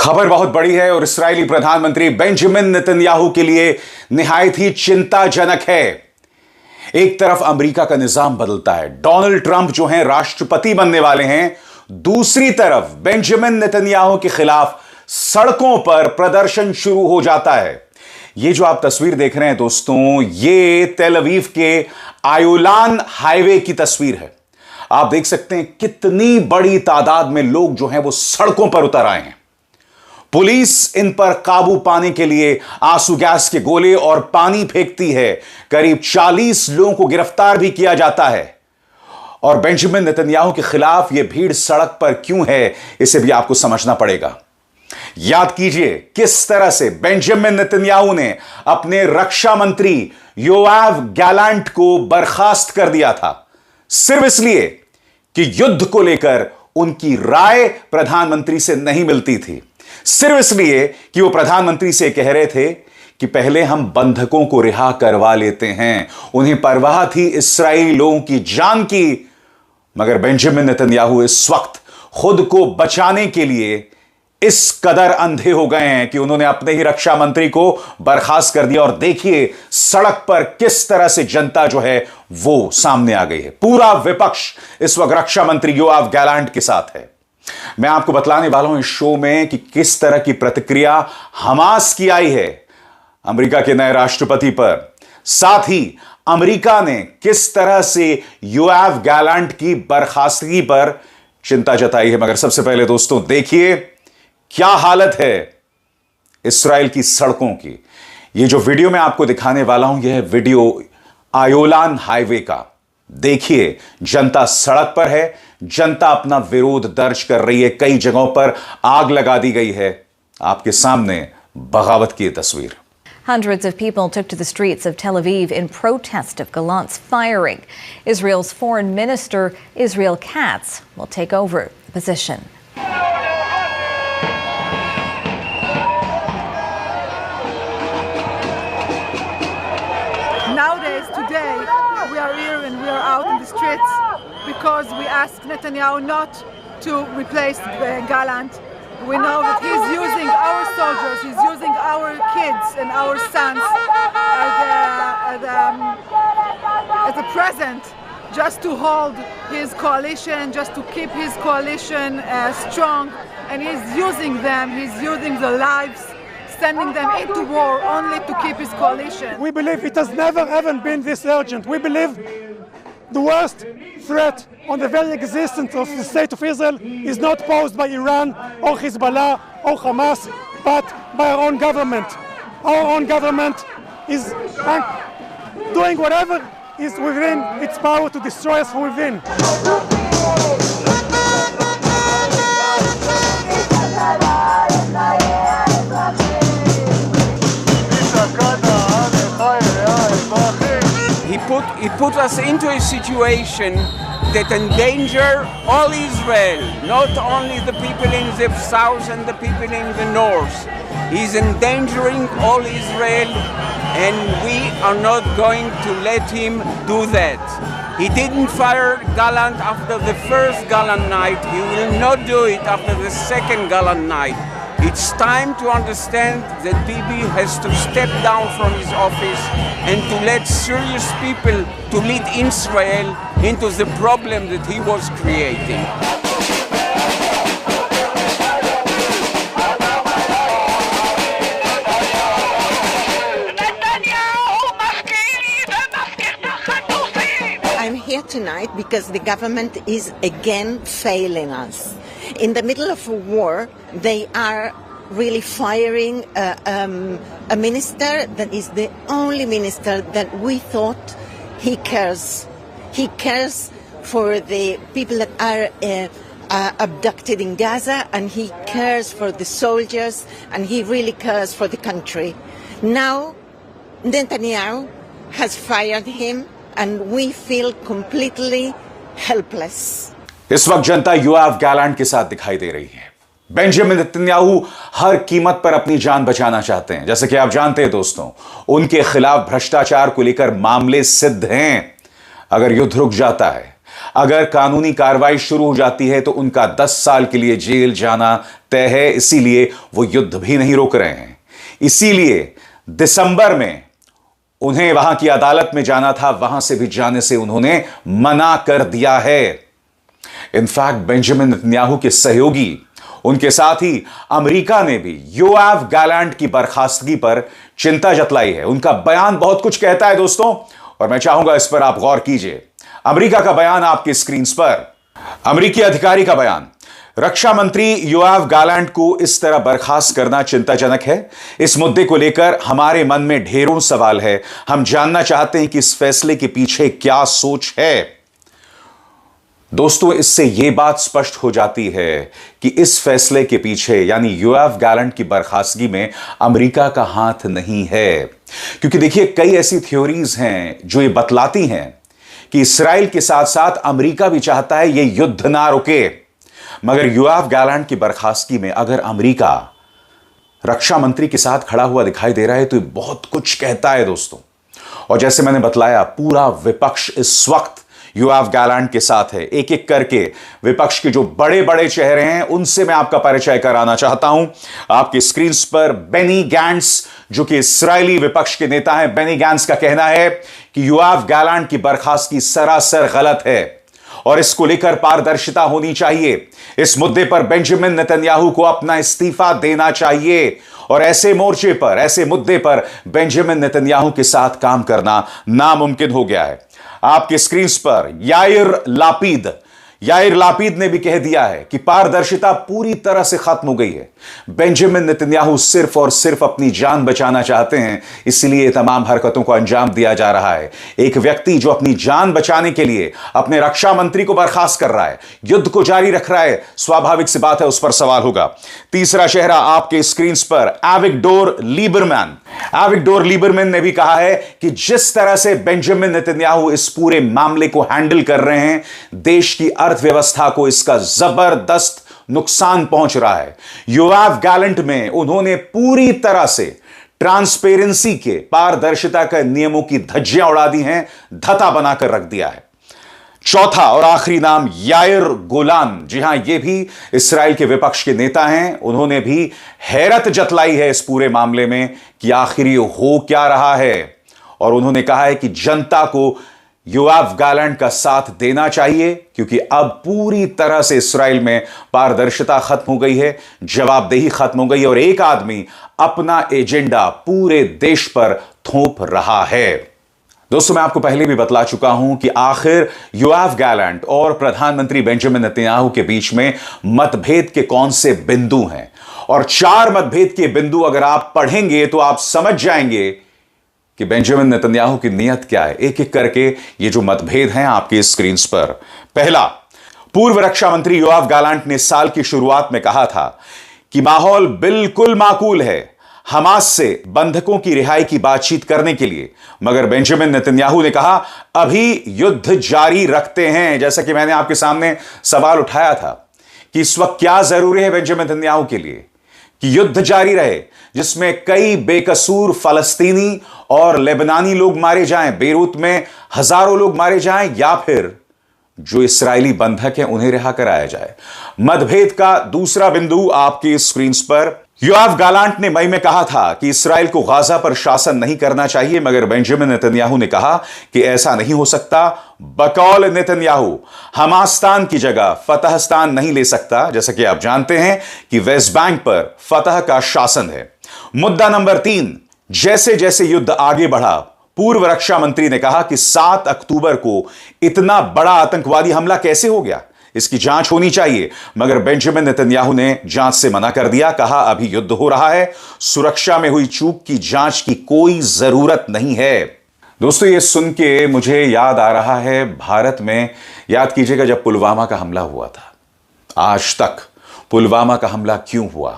खबर बहुत बड़ी है और इस्राएली प्रधानमंत्री बेंजामिन नेतन्याहू के लिए निहायत ही चिंताजनक है। एक तरफ अमेरिका का निजाम बदलता है, डोनाल्ड ट्रंप जो हैं राष्ट्रपति बनने वाले हैं, दूसरी तरफ बेंजामिन नेतन्याहू के खिलाफ सड़कों पर प्रदर्शन शुरू हो जाता है। ये जो आप तस्वीर देख रहे हैं दोस्तों, ये तेल अवीव के आयोलान हाईवे की तस्वीर है। आप देख सकते हैं कितनी बड़ी तादाद में लोग जो हैं वो सड़कों पर उतर आए हैं। पुलिस इन पर काबू पाने के लिए आंसू गैस के गोले और पानी फेंकती है। करीब 40 लोगों को गिरफ्तार भी किया जाता है। और बेंजामिन नेतन्याहू के खिलाफ यह भीड़ सड़क पर क्यों है, इसे भी आपको समझना पड़ेगा। याद कीजिए किस तरह से बेंजामिन नेतन्याहू ने अपने रक्षा मंत्री योआव गैलेंट को बर्खास्त कर दिया था, सिर्फ इसलिए कि युद्ध को लेकर उनकी राय प्रधानमंत्री से नहीं मिलती थी, सिर्फ इसलिए कि वो प्रधानमंत्री से कह रहे थे कि पहले हम बंधकों को रिहा करवा लेते हैं। उन्हें परवाह थी इस्राएली लोगों की जान की, मगर बेंजामिन नेतन्याहू इस वक्त खुद को बचाने के लिए इस कदर अंधे हो गए हैं कि उन्होंने अपने ही रक्षा मंत्री को बर्खास्त कर दिया। और देखिए सड़क पर किस तरह से जनता जो है वो सामने आ गई है। पूरा विपक्ष इस वक्त रक्षा मंत्री योआव गैलेंट के साथ है। मैं आपको बतलाने वाला हूं इस शो में कि किस तरह की प्रतिक्रिया हमास की आई है अमेरिका के नए राष्ट्रपति पर, साथ ही अमेरिका ने किस तरह से योआव गैलेंट की बर्खास्तगी पर चिंता जताई है। मगर सबसे पहले दोस्तों देखिए क्या हालत है इस्राएल की सड़कों की। यह जो वीडियो मैं आपको दिखाने वाला हूं, यह वीडियो आयोलान हाईवे का। देखिए जनता सड़क पर है, जनता अपना विरोध दर्ज कर रही है। कई जगहों पर आग लगा दी गई है। आपके सामने बगावत की तस्वीर। Hundreds of people took to the streets of Tel Aviv in protest of Gallant's firing. Israel's Foreign Minister Israel Katz will take over the position. Nowadays, today, we are here and we are out in the streets because we asked Netanyahu not to replace Gallant. We know that he's using our soldiers, he's using our kids and our sons as a present, just to hold his coalition, just to keep his coalition strong. And he's using them, he's using their lives, sending them into war only to keep his coalition. We believe it has never ever been this urgent. We believe the worst threat on the very existence of the state of Israel is not posed by Iran or Hezbollah or Hamas, but by our own government. Our own government is doing whatever is within its power to destroy us from within. He put us into a situation that endanger all Israel, not only the people in the south and the people in the north. He's endangering all Israel, and we are not going to let him do that. He didn't fire Gallant after the first Gallant night. He will not do it after the second Gallant night. It's time to understand that Bibi has to step down from his office and to let serious people to lead Israel into the problem that he was creating. I'm here tonight because the government is again failing us. In the middle of a war, they are really firing a minister that is the only minister that we thought he cares. He cares for the people that are abducted in Gaza, and he cares for the soldiers, and he really cares for the country. Now, Netanyahu has fired him, and we feel completely helpless. इस वक्त जनता Yoav Gallant के साथ दिखाई दे रही है। Benjamin Netanyahu हर कीमत पर अपनी जान बचाना चाहते हैं। जैसे कि आप जानते हैं दोस्तों, उनके खिलाफ भ्रष्टाचार को लेकर मामले सिद्ध हैं। अगर युद्ध रुक जाता है, अगर कानूनी कार्रवाई शुरू हो जाती है तो उनका 10 साल के लिए जेल जाना तय है। इसीलिए वो युद्ध भी नहीं रोक रहे हैं। इसीलिए दिसंबर में उन्हें वहां की अदालत में जाना था, वहां से भी जाने से उन्होंने मना कर दिया है। इनफैक्ट बेंजामिन नेतन्याहू के सहयोगी, उनके साथ ही अमेरिका ने भी योआव गैलेंट की बर्खास्तगी पर चिंता जतलाई है। उनका बयान बहुत कुछ कहता है दोस्तों, और मैं चाहूंगा इस पर आप गौर कीजिए। अमेरिका का बयान आपकी स्क्रीन पर। अमेरिकी अधिकारी का बयान, रक्षा मंत्री योआव गैलेंट को इस तरह बर्खास्त करना चिंताजनक है। इस मुद्दे को लेकर हमारे मन में ढेरों सवाल है। हम जानना चाहते हैं कि इस फैसले के पीछे क्या सोच है। दोस्तों, इससे यह बात स्पष्ट हो जाती है कि इस फैसले के पीछे यानी योआव गैलेंट की बर्खास्तगी में अमेरिका का हाथ नहीं है। क्योंकि देखिए, कई ऐसी थ्योरीज हैं जो ये बतलाती हैं कि इस्राएल के साथ साथ अमेरिका भी चाहता है यह युद्ध ना रुके। मगर योआव गैलेंट की बर्खास्तगी में अगर अमेरिका रक्षा मंत्री के साथ खड़ा हुआ दिखाई दे रहा है तो ये बहुत कुछ कहता है दोस्तों। और जैसे मैंने बतलाया, पूरा विपक्ष इस वक्त योआव गैलेंट के साथ है। एक एक करके विपक्ष के जो बड़े बड़े चेहरे हैं उनसे मैं आपका परिचय कराना चाहता हूं। आपकी स्क्रीन पर बेनी गैंट्स, जो कि इस्राएली विपक्ष के नेता हैं। बेनी गैंट्स का कहना है कि योआव गैलेंट की बर्खास्तगी सरासर गलत है और इसको लेकर पारदर्शिता होनी चाहिए। इस मुद्दे पर बेंजामिन नेतन्याहू को अपना इस्तीफा देना चाहिए और ऐसे मोर्चे पर, ऐसे मुद्दे पर बेंजामिन नेतन्याहू के साथ काम करना नामुमकिन हो गया है। आपके स्क्रीन पर याइर लापीद ने भी कह दिया है कि पारदर्शिता पूरी तरह से खत्म हो गई है। बेंजामिन नेतन्याहू सिर्फ और सिर्फ अपनी जान बचाना चाहते हैं, इसलिए तमाम हरकतों को अंजाम दिया जा रहा है। एक व्यक्ति जो अपनी जान बचाने के लिए अपने रक्षा मंत्री को बर्खास्त कर रहा है, युद्ध को जारी रख रहा है, स्वाभाविक सी बात है उस पर सवाल होगा। तीसरा चेहरा आपके स्क्रीन पर एविगडोर लीबरमैन ने भी कहा है कि जिस तरह से बेंजामिन नेतन्याहू इस पूरे मामले को हैंडल कर रहे हैं, देश की अर्थव्यवस्था को इसका जबरदस्त नुकसान पहुंच रहा है। योआव गैलेंट में उन्होंने पूरी तरह से ट्रांसपेरेंसी के, पारदर्शिता के नियमों की धज्जियां उड़ा दी हैं, धता बनाकर रख दिया है। चौथा और आखिरी नाम याइर गोलान। जी हां, ये भी इस्राएल के विपक्ष के नेता हैं। उन्होंने भी हैरत जतलाई है इस पूरे मामले में कि आखिर ये हो क्या रहा है, और उन्होंने कहा है कि जनता को योआव गैलेंट का साथ देना चाहिए क्योंकि अब पूरी तरह से इस्राएल में पारदर्शिता खत्म हो गई है, जवाबदेही खत्म हो गई है और एक आदमी अपना एजेंडा पूरे देश पर थोप रहा है। दोस्तों, मैं आपको पहले भी बतला चुका हूं कि आखिर योआव गैलेंट और प्रधानमंत्री बेंजामिन नेतन्याहू के बीच में मतभेद के कौन से बिंदु हैं, और 4 मतभेद के बिंदु अगर आप पढ़ेंगे तो आप समझ जाएंगे कि बेंजामिन नेतन्याहू की नीयत क्या है। एक एक करके ये जो मतभेद हैं आपकी स्क्रीन पर। पहला, पूर्व रक्षा मंत्री योआव गैलेंट ने साल की शुरुआत में कहा था कि माहौल बिल्कुल माकूल है हमास से बंधकों की रिहाई की बातचीत करने के लिए, मगर बेंजामिन नेतन्याहू ने कहा अभी युद्ध जारी रखते हैं। जैसा कि मैंने आपके सामने सवाल उठाया था कि इस वक्त क्या जरूरी है बेंजामिन नेतन्याहू के लिए कि युद्ध जारी रहे जिसमें कई बेकसूर फलस्तीनी और लेबनानी लोग मारे जाएं, बेरूत में हजारों लोग मारे जाएं, या फिर जो इस्राएली बंधक हैं उन्हें रिहा कराया जाए। मतभेद का दूसरा बिंदु आपकी स्क्रीन पर, योआव गैलेंट ने मई में कहा था कि इस्राएल को गाजा पर शासन नहीं करना चाहिए, मगर बेंजामिन नेतन्याहू ने कहा कि ऐसा नहीं हो सकता। बकौल नेतन्याहू हमास्तान की जगह फतहस्तान नहीं ले सकता, जैसा कि आप जानते हैं कि वेस्ट बैंक पर फतह का शासन है। मुद्दा नंबर 3, जैसे जैसे युद्ध आगे बढ़ा, पूर्व रक्षा मंत्री ने कहा कि 7 अक्टूबर को इतना बड़ा आतंकवादी हमला कैसे हो गया, इसकी जांच होनी चाहिए, मगर बेंजामिन नेतन्याहू ने जांच से मना कर दिया। कहा अभी युद्ध हो रहा है, सुरक्षा में हुई चूक की जांच की कोई जरूरत नहीं है। दोस्तों, ये सुन के मुझे याद आ रहा है भारत में, याद कीजिएगा जब पुलवामा का हमला हुआ था, आज तक पुलवामा का हमला क्यों हुआ,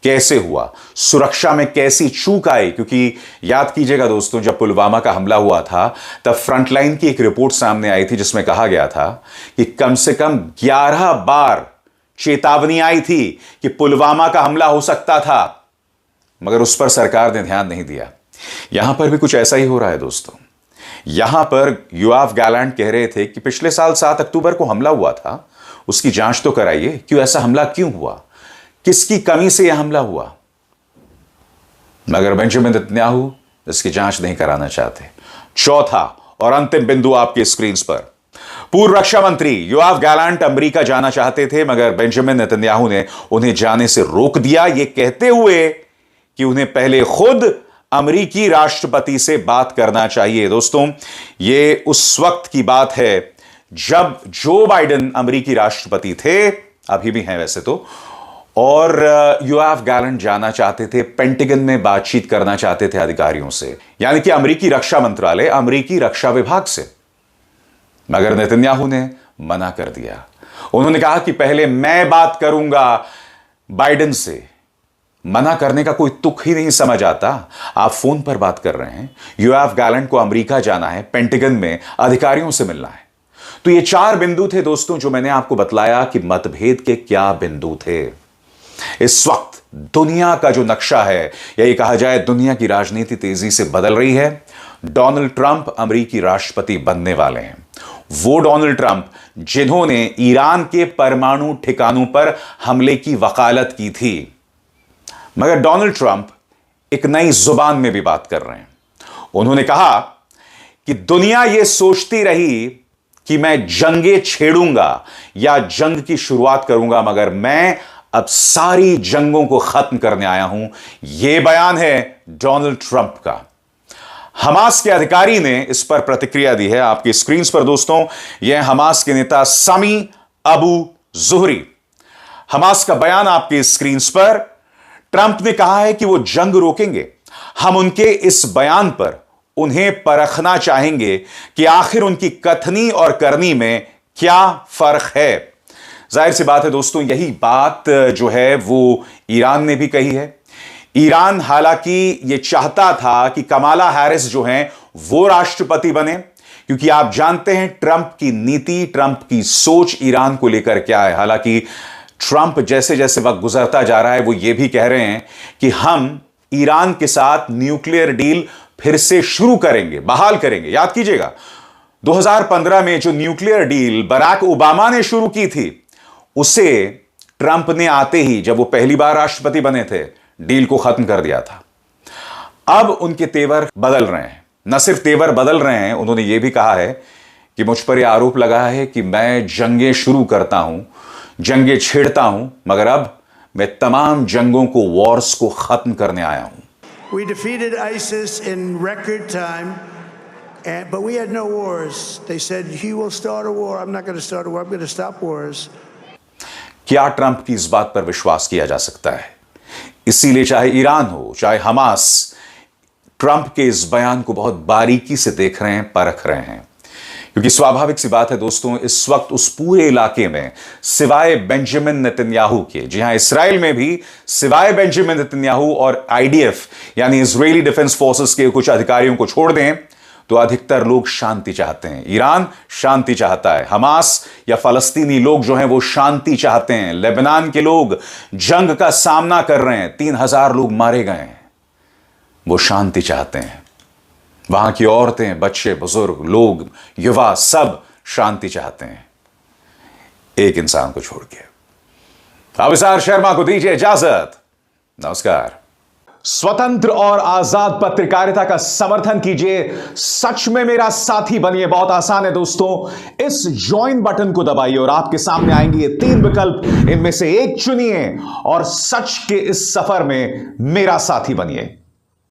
कैसे हुआ, सुरक्षा में कैसी चूक आई। क्योंकि याद कीजिएगा दोस्तों, जब पुलवामा का हमला हुआ था तब फ्रंटलाइन की एक रिपोर्ट सामने आई थी जिसमें कहा गया था कि कम से कम 11 बार चेतावनी आई थी कि पुलवामा का हमला हो सकता था, मगर उस पर सरकार ने ध्यान नहीं दिया। यहां पर भी कुछ ऐसा ही हो रहा है दोस्तों। यहां पर योआव गैलेंट कह रहे थे कि पिछले साल 7 अक्टूबर को हमला हुआ था, उसकी जांच तो कराइए, क्यों ऐसा हमला क्यों हुआ, किसकी कमी से यह हमला हुआ। मगर बेंजामिन नेतन्याहू इसकी जांच नहीं कराना चाहते। चौथा और अंतिम बिंदु आपके स्क्रीन पर, पूर्व रक्षा मंत्री योआव गैलेंट अमेरिका जाना चाहते थे, मगर बेंजामिन नेतन्याहू ने उन्हें जाने से रोक दिया, यह कहते हुए कि उन्हें पहले खुद अमेरिकी राष्ट्रपति से बात करना चाहिए। दोस्तों, यह उस वक्त की बात है जब जो बाइडेन अमेरिकी राष्ट्रपति थे, अभी भी हैं वैसे तो, और योआव गैलेंट जाना चाहते थे, पेंटागन में बातचीत करना चाहते थे अधिकारियों से, यानी कि अमेरिकी रक्षा मंत्रालय, अमेरिकी रक्षा विभाग से। मगर नेतन्याहू ने मना कर दिया। उन्होंने कहा कि पहले मैं बात करूंगा बाइडेन से। मना करने का कोई तुक ही नहीं समझ आता। आप फोन पर बात कर रहे हैं, योआव गैलेंट को अमेरिका जाना है, पेंटागन में अधिकारियों से मिलना है। तो ये 4 बिंदु थे दोस्तों, जो मैंने आपको बतलाया कि मतभेद के क्या बिंदु थे। इस वक्त दुनिया का जो नक्शा है, या ये कहा जाए दुनिया की राजनीति तेजी से बदल रही है। डोनाल्ड ट्रंप अमेरिकी राष्ट्रपति बनने वाले हैं। वो डोनाल्ड ट्रंप जिन्होंने ईरान के परमाणु ठिकानों पर हमले की वकालत की थी। मगर डोनाल्ड ट्रंप एक नई जुबान में भी बात कर रहे हैं। उन्होंने कहा कि दुनिया यह सोचती रही कि मैं जंगें छेड़ूंगा या जंग की शुरुआत करूंगा, मगर मैं अब सारी जंगों को खत्म करने आया हूं। यह बयान है डोनाल्ड ट्रंप का। हमास के अधिकारी ने इस पर प्रतिक्रिया दी है। आपकी स्क्रीन पर दोस्तों, यह हमास के नेता सामी अबू जुहरी। हमास का बयान आपकी स्क्रीन पर। ट्रंप ने कहा है कि वो जंग रोकेंगे। हम उनके इस बयान पर उन्हें परखना चाहेंगे कि आखिर उनकी कथनी और करनी में क्या फर्क है। जाहिर सी बात है दोस्तों, यही बात जो है वो ईरान ने भी कही है। ईरान हालांकि ये चाहता था कि कमाला हैरिस जो हैं वो राष्ट्रपति बने, क्योंकि आप जानते हैं ट्रंप की नीति, ट्रंप की सोच ईरान को लेकर क्या है। हालांकि ट्रंप जैसे जैसे वक्त गुजरता जा रहा है, वो ये भी कह रहे हैं कि हम ईरान के साथ न्यूक्लियर डील फिर से शुरू करेंगे, बहाल करेंगे। याद कीजिएगा 2015 में जो न्यूक्लियर डील बराक ओबामा ने शुरू की थी, उसे ट्रंप ने आते ही, जब वो पहली बार राष्ट्रपति बने थे, डील को खत्म कर दिया था। अब उनके तेवर बदल रहे हैं। न सिर्फ तेवर बदल रहे हैं, उन्होंने यह भी कहा है कि मुझ पर यह आरोप लगा है कि मैं जंगें शुरू करता हूं, जंगें छेड़ता हूं, मगर अब मैं तमाम जंगों को, वॉर्स को खत्म करने आया हूं। We defeated ISIS in record time, but we had no wars. They said, he will start a war. I'm not going to start a war. I'm going to stop wars. क्या Trump की इस बात पर विश्वास किया जा सकता है? इसीलिए चाहे ईरान हो, चाहे हमास, ट्रंप के इस बयान को बहुत बारीकी से देख रहे हैं, परख रहे हैं। क्योंकि स्वाभाविक सी बात है दोस्तों, इस वक्त उस पूरे इलाके में सिवाय बेंजामिन नेतन्याहू के, जी हां, इसराइल में भी सिवाय बेंजामिन नेतन्याहू और आईडीएफ यानी इजरायली डिफेंस फोर्सेस के कुछ अधिकारियों को छोड़ दें, तो अधिकतर लोग शांति चाहते हैं। ईरान शांति चाहता है, हमास या फलस्तीनी लोग जो हैं वो शांति चाहते हैं, लेबनान के लोग जंग का सामना कर रहे हैं, 3000 लोग मारे गए हैं, वो शांति चाहते हैं। वहां की औरतें, बच्चे, बुजुर्ग, लोग, युवा, सब शांति चाहते हैं, एक इंसान को छोड़ के। अविसार शर्मा को दीजिए इजाजत। नमस्कार। स्वतंत्र और आजाद पत्रकारिता का समर्थन कीजिए, सच में मेरा साथी बनिए। बहुत आसान है दोस्तों, इस ज्वाइन बटन को दबाइए और आपके सामने आएंगे ये 3 विकल्प, इनमें से एक चुनिए और सच के इस सफर में मेरा साथी बनिए।